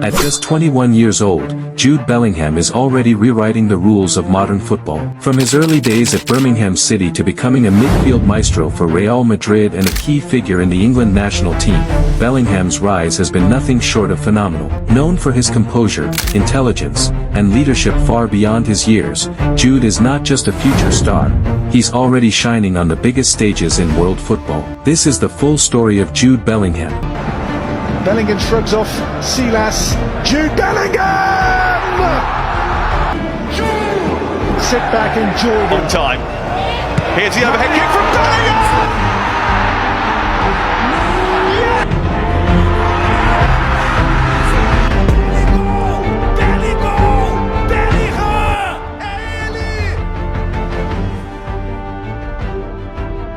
At just 21 years old, Jude Bellingham is already rewriting the rules of modern football. From his early days at Birmingham City to becoming a midfield maestro for Real Madrid and a key figure in the England national team, Bellingham's rise has been nothing short of phenomenal. Known for his composure, intelligence, and leadership far beyond his years, Jude is not just a future star. He's already shining on the biggest stages in world football. This is the full story of Jude Bellingham. Bellingham shrugs off Silas. Jude Bellingham! Sit back and enjoy on time. Here's the overhead kick from Bellingham!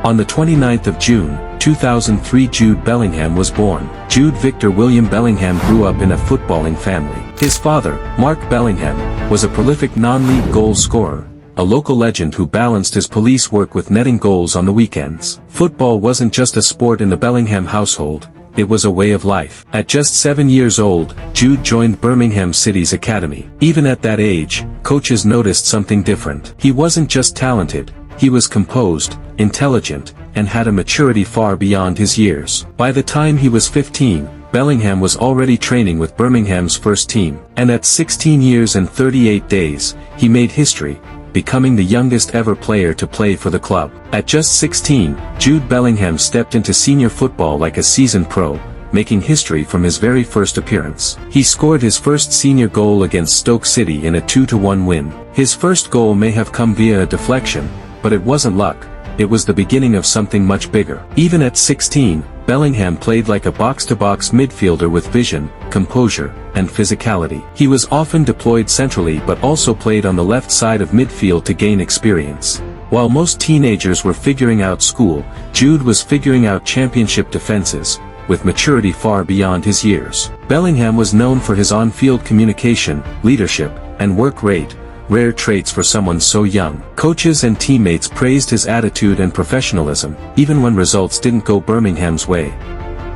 On the 29th of June, 2003, Jude Bellingham was born. Jude Victor William Bellingham grew up in a footballing family. His father, Mark Bellingham, was a prolific non-league goal scorer, a local legend who balanced his police work with netting goals on the weekends. Football wasn't just a sport in the Bellingham household, it was a way of life. At just 7 years old, Jude joined Birmingham City's academy. Even at that age, coaches noticed something different. He wasn't just talented, he was composed, intelligent, and had a maturity far beyond his years. By the time he was 15, Bellingham was already training with Birmingham's first team, and at 16 years and 38 days, he made history, becoming the youngest ever player to play for the club. At just 16, Jude Bellingham stepped into senior football like a seasoned pro, making history from his very first appearance. He scored his first senior goal against Stoke City in a 2-1 win. His first goal may have come via a deflection, but it wasn't luck. It was the beginning of something much bigger. Even at 16, Bellingham played like a box-to-box midfielder with vision, composure, and physicality. He was often deployed centrally but also played on the left side of midfield to gain experience. While most teenagers were figuring out school, Jude was figuring out championship defenses, with maturity far beyond his years. Bellingham was known for his on-field communication, leadership, and work rate, rare traits for someone so young. Coaches and teammates praised his attitude and professionalism, even when results didn't go Birmingham's way.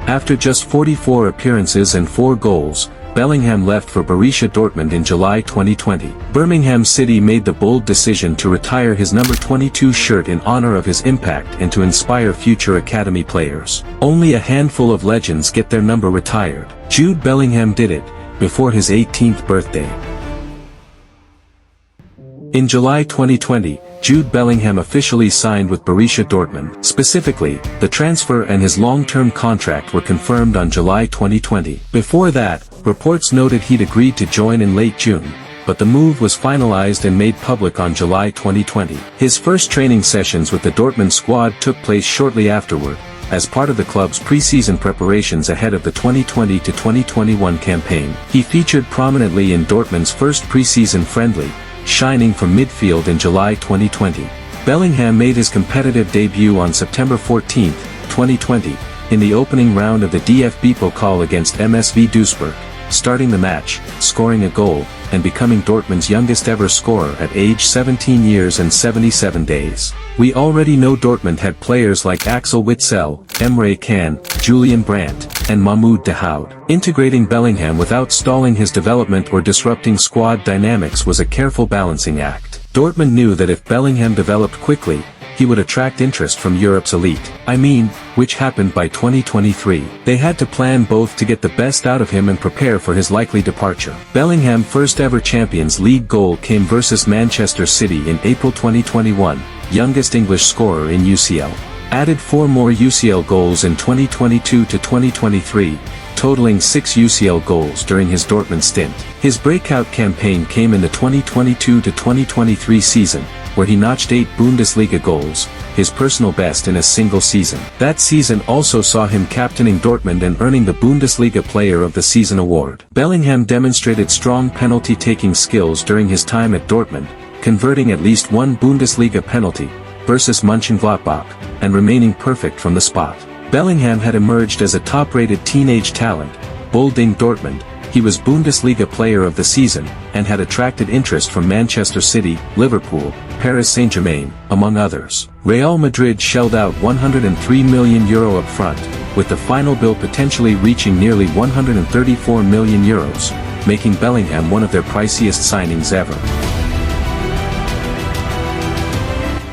After just 44 appearances and 4 goals, Bellingham left for Borussia Dortmund in July 2020. Birmingham City made the bold decision to retire his number 22 shirt in honor of his impact and to inspire future academy players. Only a handful of legends get their number retired. Jude Bellingham did it, before his 18th birthday. In July 2020, Jude Bellingham officially signed with Borussia Dortmund. Specifically, the transfer and his long-term contract were confirmed on July 2020. Before that, reports noted he'd agreed to join in late June, but the move was finalized and made public on July 2020. His first training sessions with the Dortmund squad took place shortly afterward, as part of the club's preseason preparations ahead of the 2020-2021 campaign. He featured prominently in Dortmund's first preseason friendly, shining from midfield in July 2020. Bellingham made his competitive debut on September 14, 2020, in the opening round of the DFB Pokal against MSV Duisburg, starting the match, scoring a goal, and becoming Dortmund's youngest ever scorer at age 17 years and 77 days. We already know Dortmund had players like Axel Witsel, Emre Can, Julian Brandt, and Mahmoud Dahoud. Integrating Bellingham without stalling his development or disrupting squad dynamics was a careful balancing act. Dortmund knew that if Bellingham developed quickly, he would attract interest from Europe's elite. Which happened by 2023. They had to plan both to get the best out of him and prepare for his likely departure. Bellingham's first ever Champions League goal came versus Manchester City in April 2021, youngest English scorer in UCL. Added 4 more UCL goals in 2022 to 2023, totaling 6 UCL goals during his Dortmund stint. His breakout campaign came in the 2022 to 2023 season, where he notched 8 Bundesliga goals, his personal best in a single season. That season also saw him captaining Dortmund and earning the Bundesliga Player of the Season award. Bellingham demonstrated strong penalty-taking skills during his time at Dortmund, converting at least 1 Bundesliga penalty, versus Mönchengladbach, and remaining perfect from the spot. Bellingham had emerged as a top-rated teenage talent, bolding Dortmund. He was Bundesliga Player of the Season, and had attracted interest from Manchester City, Liverpool, Paris Saint-Germain, among others. Real Madrid shelled out €103 million upfront, with the final bill potentially reaching nearly €134 million, making Bellingham one of their priciest signings ever.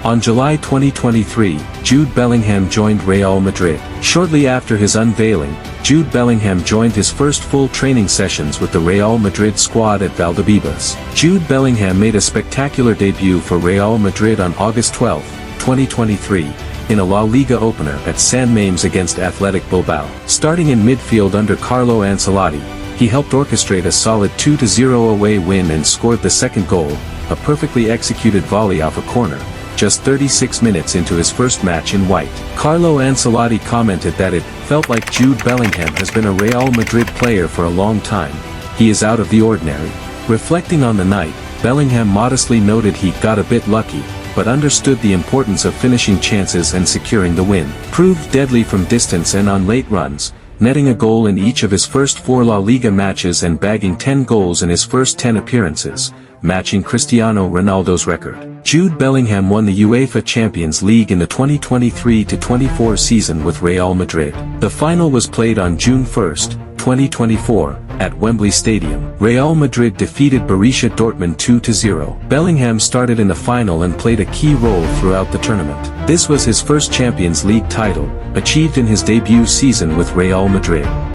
On July 2023, Jude Bellingham joined Real Madrid. Shortly after his unveiling, Jude Bellingham joined his first full training sessions with the Real Madrid squad at Valdebebas. Jude Bellingham made a spectacular debut for Real Madrid on August 12, 2023, in a La Liga opener at San Mamés against Athletic Bilbao. Starting in midfield under Carlo Ancelotti, he helped orchestrate a solid 2-0 away win and scored the second goal, a perfectly executed volley off a corner, just 36 minutes into his first match in white. Carlo Ancelotti commented that it felt like Jude Bellingham has been a Real Madrid player for a long time. He is out of the ordinary. Reflecting on the night, Bellingham modestly noted he got a bit lucky, but understood the importance of finishing chances and securing the win. Proved deadly from distance and on late runs, netting a goal in each of his first 4 La Liga matches and bagging 10 goals in his first 10 appearances, matching Cristiano Ronaldo's record. Jude Bellingham won the UEFA Champions League in the 2023-24 season with Real Madrid. The final was played on June 1, 2024, at Wembley Stadium. Real Madrid defeated Borussia Dortmund 2-0. Bellingham started in the final and played a key role throughout the tournament. This was his first Champions League title, achieved in his debut season with Real Madrid.